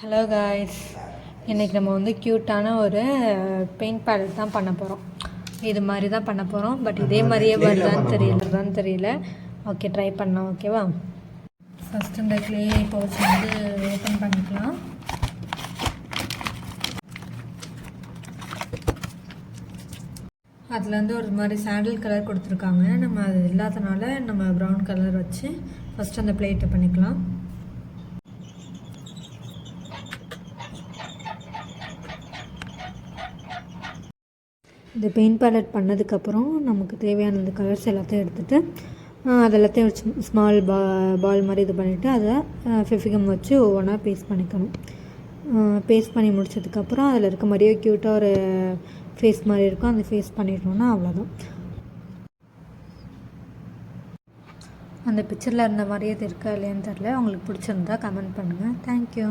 Hello guys, இன்றைக்கி நம்ம வந்து க்யூட்டான ஒரு பெயிண்ட் பேலட் தான் பண்ண போகிறோம். இது மாதிரி தான் பண்ண போகிறோம். பட் இதே மாதிரியே வருதான்னு தெரியல. ஓகே, ட்ரை பண்ணலாம். ஓகேவா? ஃபஸ்ட் இந்த க்ளே பவுச் வந்து ஓப்பன் பண்ணிக்கலாம். அதில் வந்து ஒரு மாதிரி சாண்டில் கலர் கொடுத்துருக்காங்க. நம்ம அது இல்லாதனால நம்ம ப்ரௌன் கலர் வச்சு ஃபஸ்ட்டு அந்த பிளேட்டை பண்ணிக்கலாம். இந்த பெயிண்ட் பேலட் பண்ணதுக்கப்புறம் நமக்கு தேவையான இந்த கலர்ஸ் எல்லாத்தையும் எடுத்துகிட்டு அதெல்லாத்தையும் வச்சு ஸ்மால் பால் மாதிரி இது பண்ணிவிட்டு அதை ஃபெவிகம் வச்சு ஒவ்வொன்றா பேஸ்ட் பண்ணிக்கணும். பேஸ்ட் பண்ணி முடிச்சதுக்கப்புறம் அதில் இருக்க மாதிரியே க்யூட்டாக ஒரு ஃபேஸ் மாதிரி இருக்கும். அந்த ஃபேஸ் பண்ணிட்டோம்னா அவ்வளோதான். அந்த பிக்சரில் இருந்த மாதிரியே இது இருக்கா இல்லையான்னு தெரில. உங்களுக்கு பிடிச்சிருந்தா கமெண்ட் பண்ணுங்கள். தேங்க்யூ.